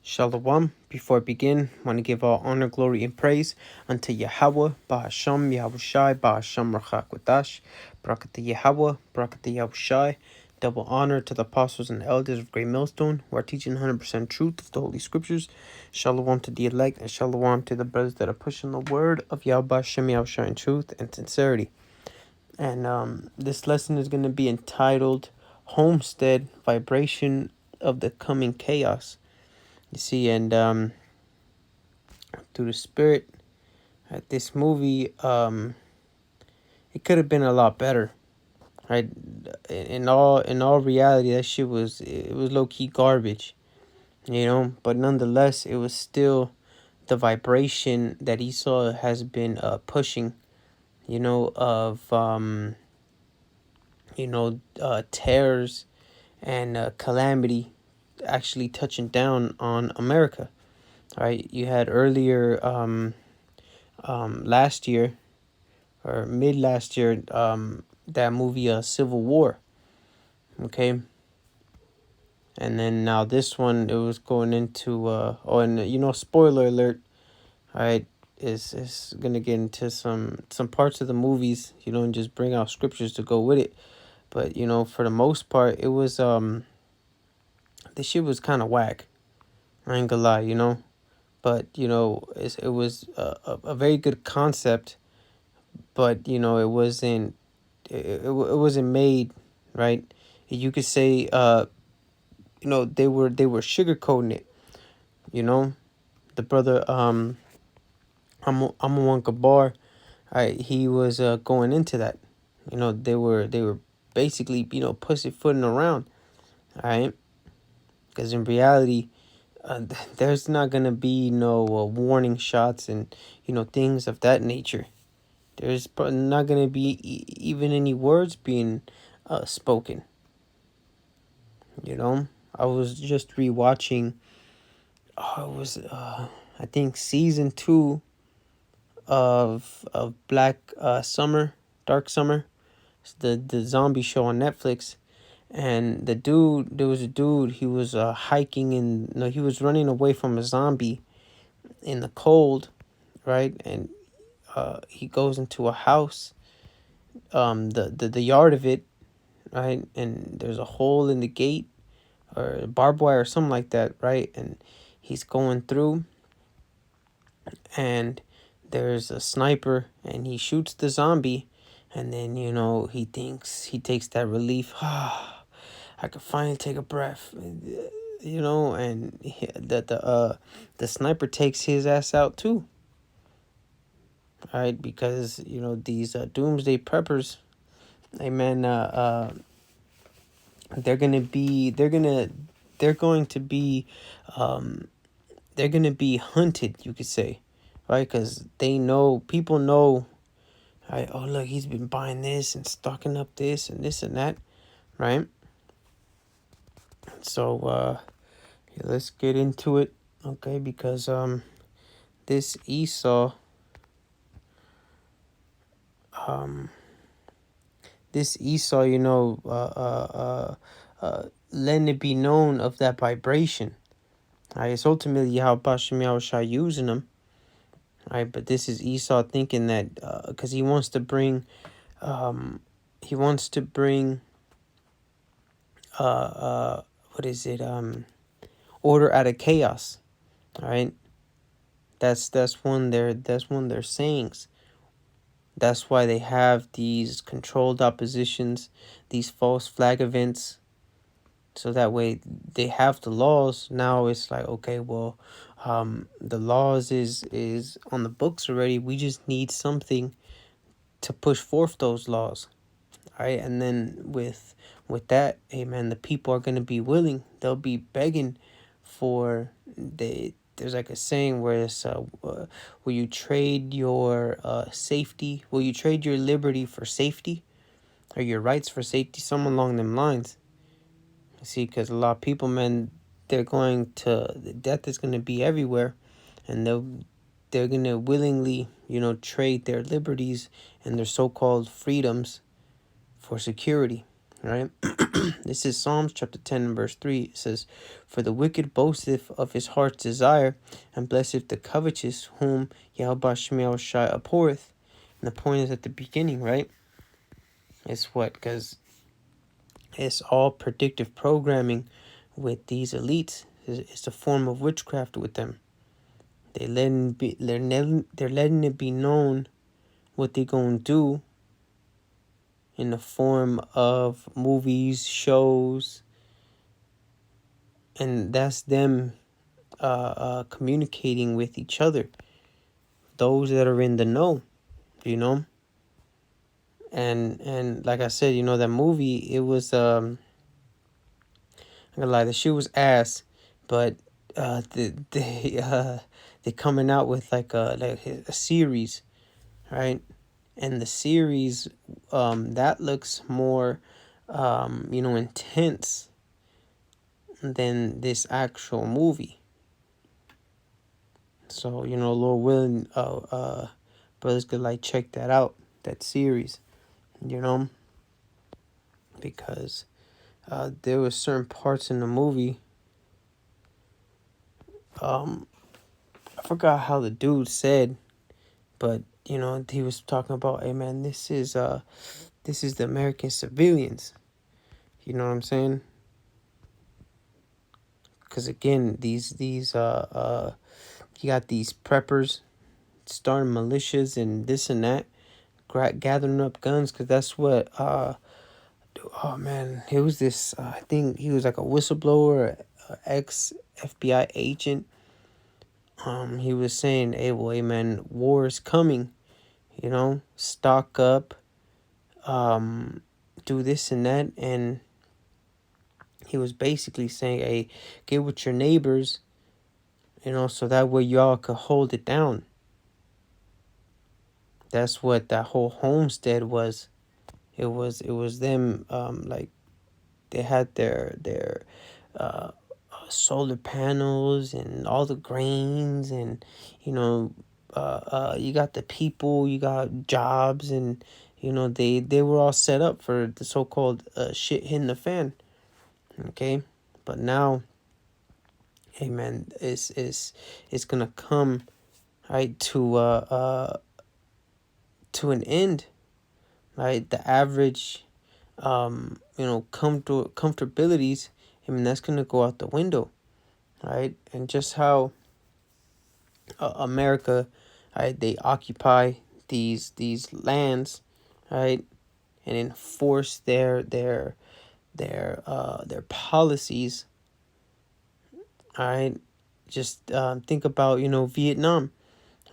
Shalom. Before I begin, I want to give all honor, glory, and praise unto Yahweh, Bahasham, Yahushai, Bahasham, Rachak Wadash, Barakatah Yahweh, Barakatah Yahushai. Double honor to the apostles and elders of Great Millstone who are teaching 100% truth of the Holy Scriptures. Shalom to the elect, and shalom to the brothers that are pushing the word of Yahweh, Shem, Yahushai in truth and sincerity. And this lesson is going to be entitled Homestead, Vibration of the Coming Chaos. You see, and through the spirit, this movie, it could have been a lot better, right? In all reality, that shit was low key garbage, But nonetheless, it was still the vibration that Esau has been pushing, of terrors and calamity actually touching down on America. Right? You had earlier last year or mid last year, that movie Civil War. Okay. And then now this one, it was going into spoiler alert, right, is gonna get into some parts of the movies, and just bring out scriptures to go with it. But for the most part, it was this shit was kind of whack. I ain't gonna lie. But it was a very good concept, but it wasn't it wasn't made right. You could say they were sugarcoating it. The brother I'm Gabar, he was going into that. They were basically pussyfooting around, all right, because in reality, there's not gonna be no warning shots and things of that nature. There's not gonna be even any words being spoken. I was just rewatching. Oh, it was I think season 2 of Black Summer, Dark Summer. It's the zombie show on Netflix. And there was a dude. He was hiking in. No, he was running away from a zombie in the cold, right? And he goes into a house, the yard of it, right? And there's a hole in the gate or barbed wire or something like that, right? And he's going through, and there's a sniper, and he shoots the zombie, and then he takes that relief. I could finally take a breath, and the sniper takes his ass out too. All right, because these doomsday preppers, hey man, they're going to be hunted, you could say, right? Because people know, right? Oh, look, he's been buying this and stocking up this and this and that, right? So let's get into it, okay? Because this Esau, letting it be known of that vibration. Right? It's ultimately how Bashem Yahushua using them. Right? But this is Esau thinking that because he wants to bring what is it, order out of chaos. All right, that's one of their sayings. That's why they have these controlled oppositions, these false flag events, so that way they have the laws. Now it's like, okay, well, the laws is on the books already. We just need something to push forth those laws. All right, and then with that, amen, the people are going to be willing. They'll be begging for there's like a saying where it's will you trade your safety, will you trade your liberty for safety, or your rights for safety, something along them lines. You see, because a lot of people, man, death is going to be everywhere, and they're going to willingly trade their liberties and their so-called freedoms for security, Right? This is Psalms chapter 10 and verse 3. It says, "For the wicked boasteth of his heart's desire, and blesseth the covetous, whom Yahweh Shemiel Shai abhorreth." And the point is at the beginning, right? It's what? Because it's all predictive programming with these elites. It's a form of witchcraft with them. They're letting it be known what they're going to do in the form of movies, shows, and that's them communicating with each other. Those that are in the know, you know. And like I said, that movie, it was I'm gonna lie, the shit was ass, but they coming out with like a series, right? And the series that looks more intense than this actual movie. So Lord willing, brothers could like check that out, that series, because there were certain parts in the movie. I forgot how the dude said, but he was talking about, hey man, this is the American civilians. You know what I'm saying? Because again, these you got these preppers starting militias and this and that, gathering up guns, because that's what oh man, it was this I think he was like a whistleblower, ex FBI agent. He was saying, hey, well, hey man, war is coming, stock up, do this and that. And he was basically saying, hey, get with your neighbors, so that way y'all could hold it down. That's what that whole Homestead was. It was them, like they had their solar panels and all the grains, and you got the people, you got jobs, and they were all set up for the so-called shit hitting the fan. Okay, but now, hey man, it's gonna come right to an end, right? The average comfortabilities, I mean, that's gonna go out the window, right? And just how America, right, they occupy these lands, right, and enforce their policies, right? Just think about Vietnam,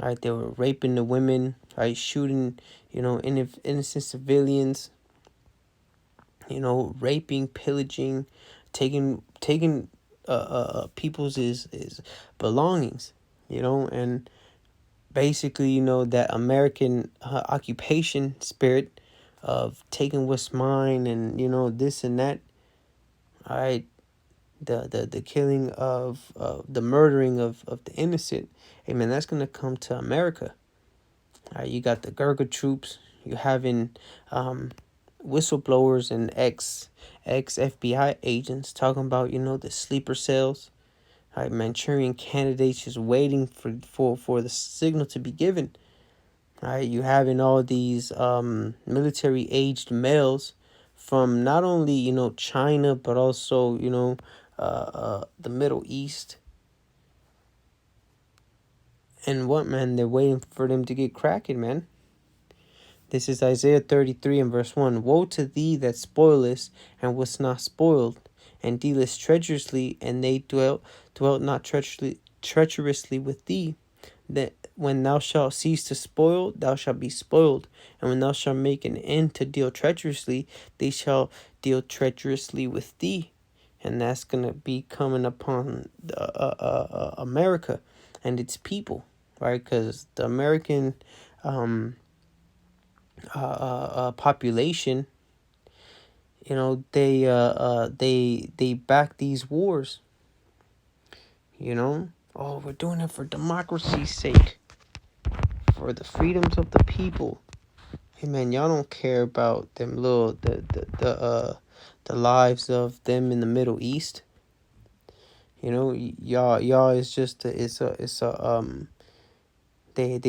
right? They were raping the women, right, shooting innocent civilians, raping, pillaging, taking people's is belongings, and basically that American occupation spirit of taking what's mine, and this and that. All right, the killing of the murdering of the innocent. Hey man, that's gonna come to America. All right, you got the Gurkha troops. You having whistleblowers and ex FBI agents talking about the sleeper cells. All right, Manchurian candidates just waiting for the signal to be given. All right, you having all these military aged males from not only China, but also the Middle East. And what, man, they're waiting for them to get cracking, man. This is Isaiah 33 and verse 1. Woe to thee that spoilest and wast not spoiled, and dealest treacherously, and they dwelt not treacherously with thee. That when thou shalt cease to spoil, thou shalt be spoiled. And when thou shalt make an end to deal treacherously, they shall deal treacherously with thee. And that's going to be coming upon America and its people, right? Because the American population, they back these wars. Oh, we're doing it for democracy's sake, for the freedoms of the people. Hey man, y'all don't care about them little the lives of them in the Middle East. You know, y'all is just they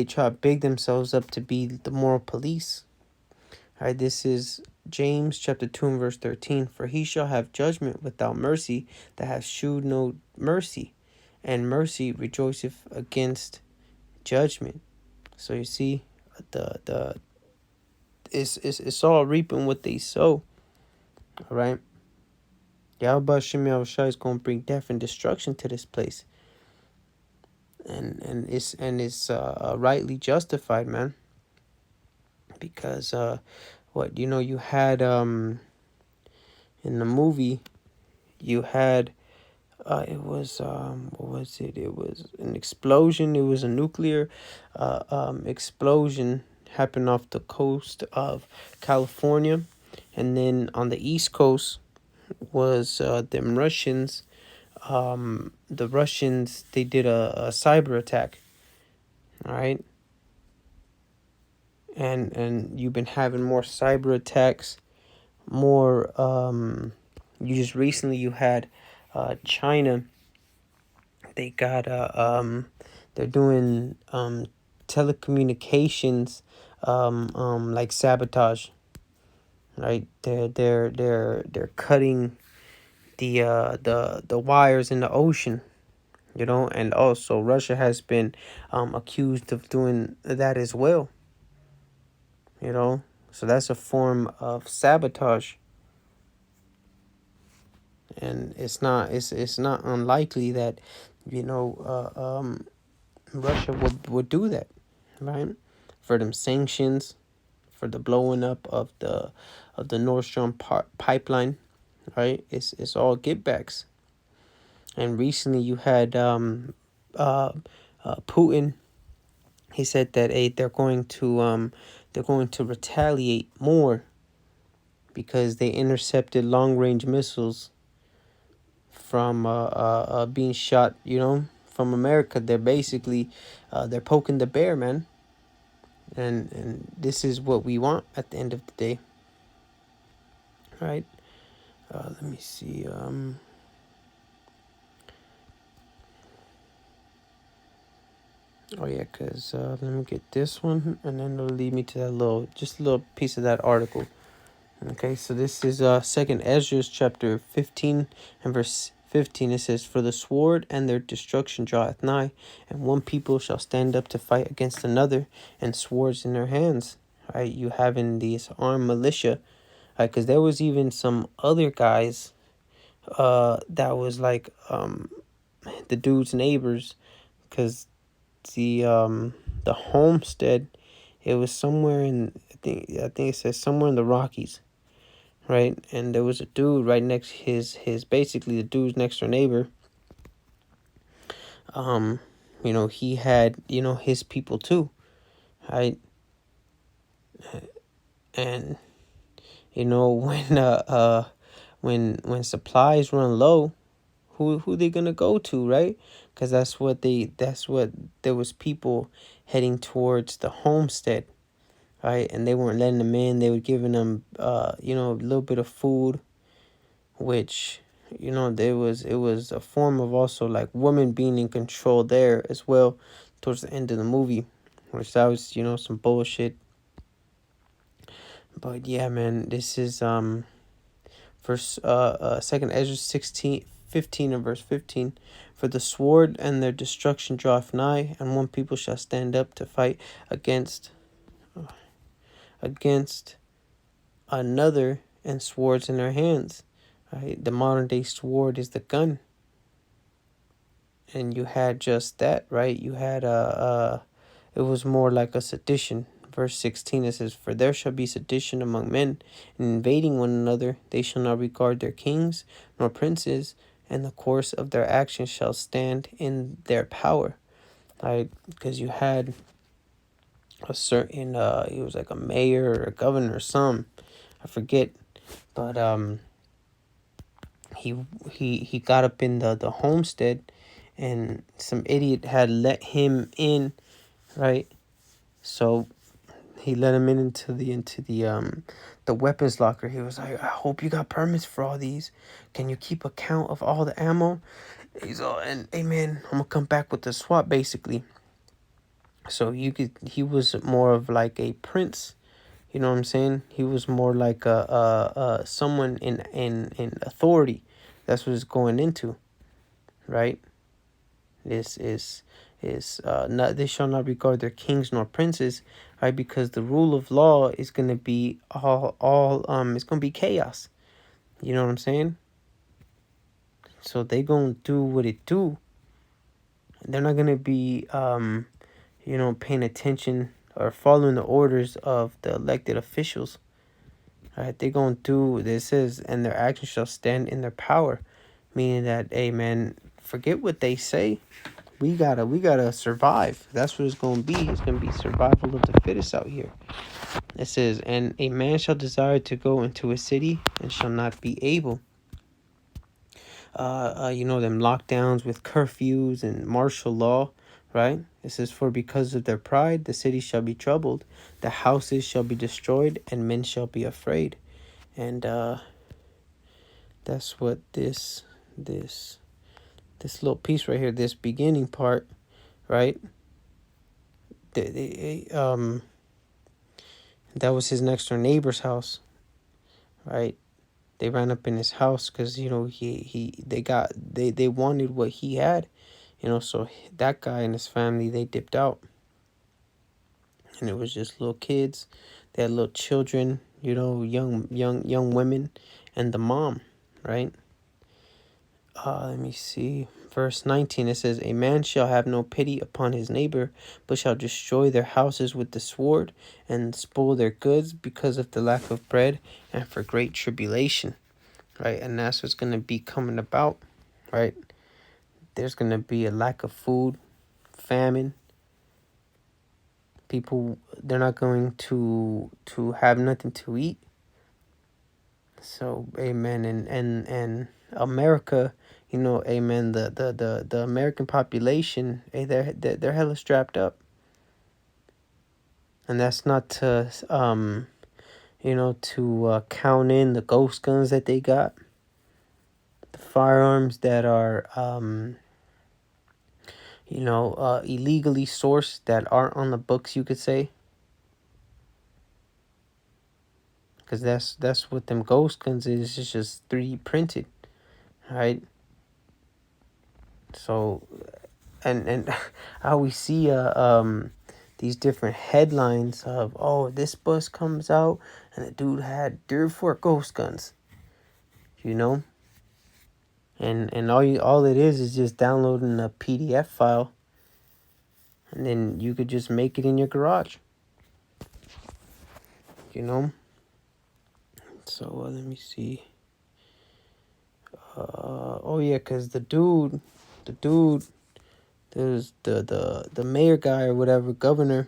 try to big themselves up to be the moral police. All right, this is James chapter 2 and verse 13. For he shall have judgment without mercy that hath shewed no mercy, and mercy rejoiceth against judgment. So you see, the it's all reaping what they sow. All right. Yahweh Shem Yahushua is going to bring death and destruction to this place, and it's rightly justified, man. Because what you had in the movie, you had it was what was it? It was an explosion. It was a nuclear explosion happened off the coast of California, and then on the East Coast was them Russians. The Russians, they did a cyber attack. All right. And you've been having more cyber attacks, more you just recently you had China. They got they're doing telecommunications like sabotage, right? They're cutting the wires in the ocean, and also Russia has been accused of doing that as well, so that's a form of sabotage. And it's not unlikely that Russia would do that, right? For them sanctions, for the blowing up of the Nord Stream pipeline, right? It's all get backs. And recently you had Putin. He said that they're going to retaliate more because they intercepted long range missiles from being shot, from America. They're basically they're poking the bear, man. And this is what we want at the end of the day, right? Let me see. Oh yeah, cause let me get this one, and then it'll lead me to that little piece of that article. Okay, so this is Second Ezra chapter 15 and verse 15. It says, "For the sword and their destruction draweth nigh, and one people shall stand up to fight against another, and swords in their hands." Right, you having these armed militia, because there was even some other guys, that was like the dude's neighbors, because the homestead, it was somewhere in I think it says somewhere in the Rockies. Right, and there was a dude right next his basically the dude's next door neighbor. He had his people too, right? And when supplies run low, who they gonna go to, right? Because that's what there was people heading towards the homestead, right? And they weren't letting them in. They were giving them a little bit of food, which it was a form of also like women being in control there as well towards the end of the movie, which that was some bullshit. But yeah, man, this is verse Second Ezra 15 and verse 15. For the sword and their destruction draweth nigh, and one people shall stand up to fight against another, and swords in their hands. Right? The modern day sword is the gun. And you had just that, right? You had it was more like a sedition. Verse 16, it says, "For there shall be sedition among men, and invading one another. They shall not regard their kings nor princes, and the course of their actions shall stand in their power." Right? Because you had a certain he was like a mayor or a governor or some, I forget, but he got up in the homestead, and some idiot had let him in, right? So he let him the weapons locker. He was like, I hope you got permits for all these. Can you keep account of all the ammo? He's all, and hey man, I'm gonna come back with the SWAT basically. So he was more of like a prince. You know what I'm saying? He was more like a someone in authority. That's what it's going into, right? This is not, they shall not regard their kings nor princes, right? Because the rule of law is gonna be all it's gonna be chaos. You know what I'm saying? So they gonna do what it do. They're not gonna be paying attention or following the orders of the elected officials. Right? They're gonna do what this is, and their actions shall stand in their power. Meaning that, hey man, forget what they say. We gotta survive. That's what it's gonna be. It's gonna be survival of the fittest out here. It says, and a man shall desire to go into a city and shall not be able. Them lockdowns with curfews and martial law, right? It says, for because of their pride, the city shall be troubled, the houses shall be destroyed, and men shall be afraid. And that's what this little piece right here, this beginning part, right? That was his next door neighbor's house, right? They ran up in his house because they wanted what he had, so that guy and his family, they dipped out, and it was just little kids. They had little children, young women, and the mom, right? Let me see. Verse 19, it says, a man shall have no pity upon his neighbor, but shall destroy their houses with the sword, and spoil their goods because of the lack of bread, and for great tribulation. Right? And that's what's going to be coming about, right? There's going to be a lack of food, famine. People, they're not going to have nothing to eat. So, amen. And America, amen, the American population, hey, they're hella strapped up. And that's not to count in the ghost guns that they got, the firearms that are illegally sourced, that aren't on the books, you could say. Because that's what them ghost guns is. It's just 3D printed, right? So, and I always see these different headlines of, oh, this bus comes out and the dude had 3 or 4 ghost guns, and all it is just downloading a PDF file, and then you could just make it in your garage, So let me see. Oh yeah, cause the dude, there's the mayor guy or whatever, governor.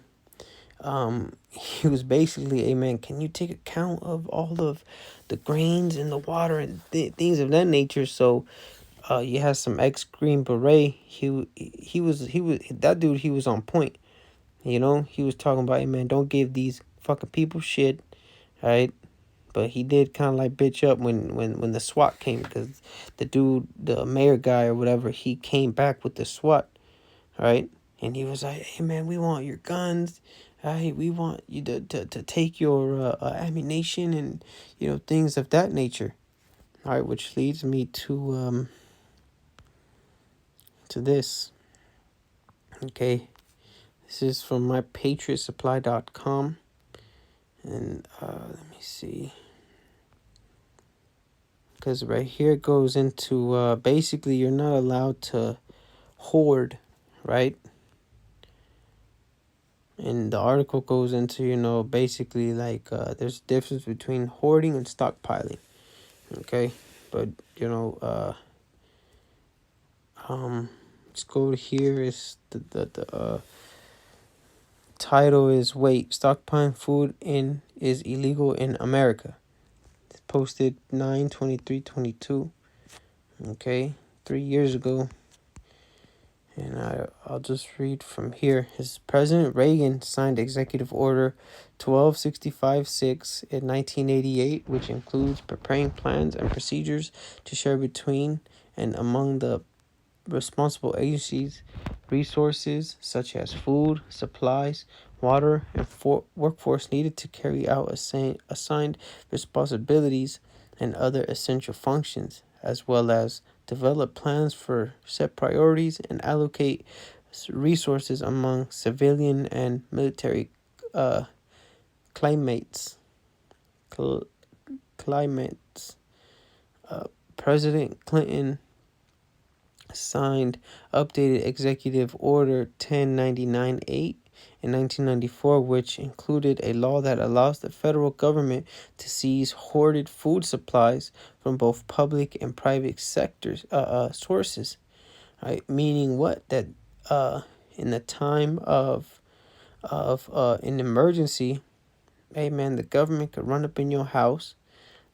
He was basically, hey man, can you take account of all of the grains and the water and things of that nature? So, you have some ex-Green Beret. He was that dude. He was on point. He was talking about, hey man, don't give these fucking people shit, right? But he did kind of like bitch up when the SWAT came, because the dude, the mayor guy or whatever, he came back with the SWAT, right? And he was like, hey man, we want your guns, right? We want you to take your ammunition and things of that nature. All right, which leads me to this. Okay, this is from mypatriotsupply.com, and let me see. Because right here it goes into basically you're not allowed to hoard, right? And the article goes into, basically like there's a difference between hoarding and stockpiling. Okay? But, let's go here. Is the title is, wait, stockpiling food is illegal in America. It's posted 9/23/22. Okay? 3 years ago. And I'll just read from here. His President Reagan signed Executive Order 1265-6 in 1988, which includes preparing plans and procedures to share between and among the responsible agencies resources such as food, supplies, water, and workforce needed to carry out assigned responsibilities and other essential functions, as well as develop plans for set priorities and allocate resources among civilian and military uh, climates. Climates. President Clinton signed updated Executive Order 1099-8 in 1994, which included a law that allows the federal government to seize hoarded food supplies from both public and private sectors sources. Right, meaning what? That in the time of an emergency, hey man, the government could run up in your house,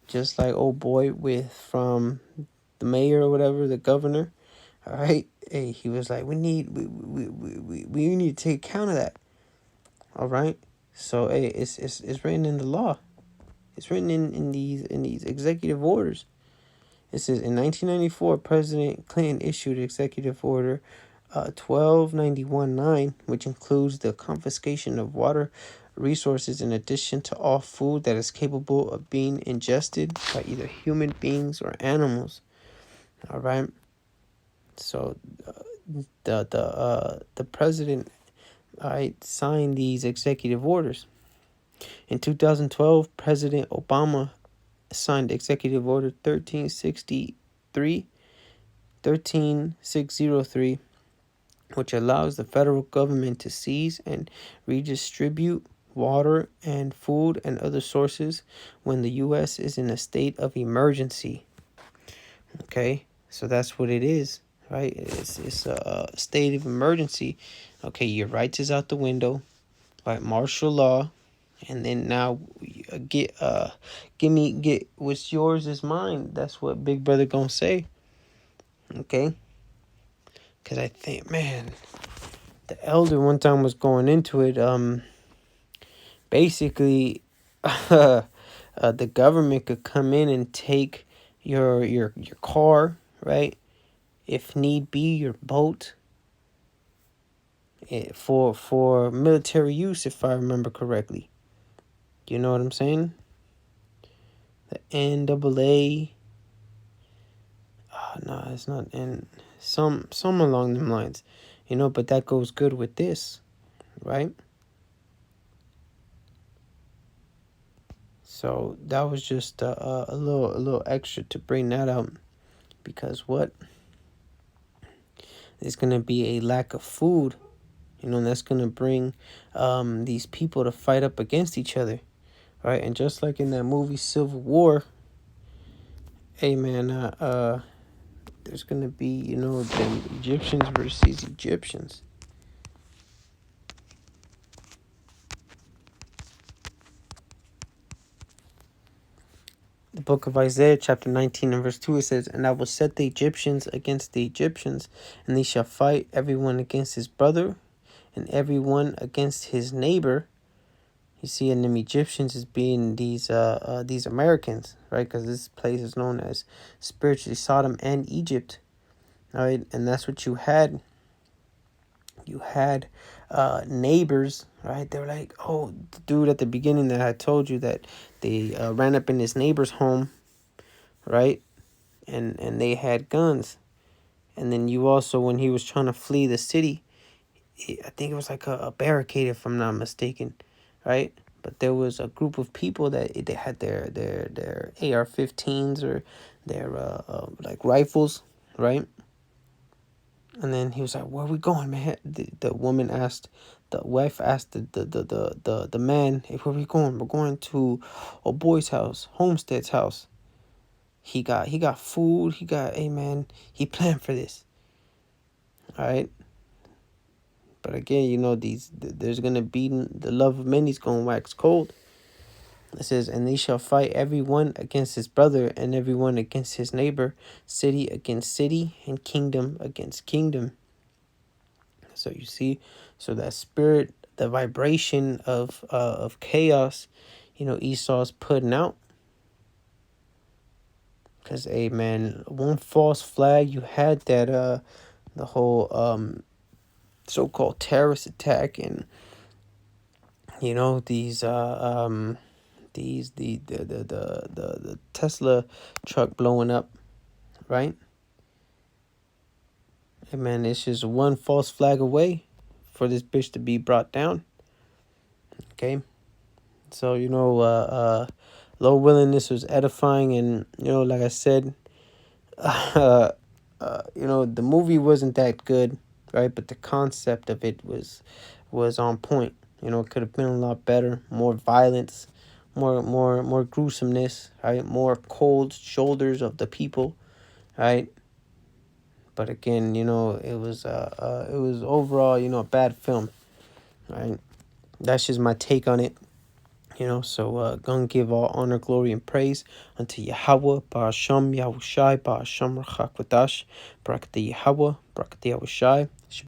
just like old boy with from the mayor or whatever, the governor. All right. Hey, he was like, we need to take account of that. All right. So hey, it's written in the law. It's written in these executive orders. It says in 1994, President Clinton issued Executive Order 1291-9, which includes the confiscation of water resources in addition to all food that is capable of being ingested by either human beings or animals. All right. So the president signed these executive orders. In 2012, President Obama signed Executive Order 13603, which allows the federal government to seize and redistribute water and food and other sources when the U.S. is in a state of emergency. Okay, so that's what it is, right? It's a state of emergency. Okay, your rights is out the window, like martial law, and then now get what's yours is mine. That's what Big Brother gonna say. Okay, because I think, man, the elder one time was going into it. Basically, the government could come in and take your car, right? If need be, your boat, for military use, if I remember correctly. You know what I'm saying? The NAA. No, it's not. And some along them lines, But that goes good with this, right? So that was just a little extra to bring that out, because what? There's gonna be a lack of food, and that's gonna bring these people to fight up against each other, right? And just like in that movie Civil War, hey man, there's gonna be the Egyptians versus Egyptians. The book of Isaiah, chapter 19 and verse 2, it says, "And I will set the Egyptians against the Egyptians, and they shall fight everyone against his brother, and everyone against his neighbor." You see, and them Egyptians is being these Americans, right? Because this place is known as spiritually Sodom and Egypt, all right? And that's what you had. You had neighbors, right? They were like, oh, the dude at the beginning that I told you that they ran up in his neighbor's home, right? And they had guns. And then you also, when he was trying to flee the city, I think it was like a barricade, if I'm not mistaken, right? But there was a group of people that they had their AR-15s or their like rifles, right? And then he was like, "Where are we going, man?" The woman asked, the wife asked the man, "Hey, where are we going?" "We're going to a boy's house, Homestead's house. He got food. Hey man, he planned for this. All right." But again, there's gonna be the love of many's gonna wax cold. It says, "And they shall fight every one against his brother, and every one against his neighbor, city against city, and kingdom against kingdom." So you see, so that spirit, the vibration of chaos, Esau's putting out. Because, hey, man, one false flag, you had that, the whole so-called terrorist attack, and, the Tesla truck blowing up, right? Hey, man, it's just one false flag away for this bitch to be brought down, okay? So, Lord willing, this was edifying, and, like I said, the movie wasn't that good, right? But the concept of it was on point. It could have been a lot better, more violence, more gruesomeness, right? More cold shoulders of the people, right? But again, it was overall, a bad film, right? That's just my take on it. So gonna give all honor, glory, and praise unto Yahweh, Ba'asham Yahushai, Ba'asham Rachak Vadash, Barakati Yahweh, Barakati Yahushai.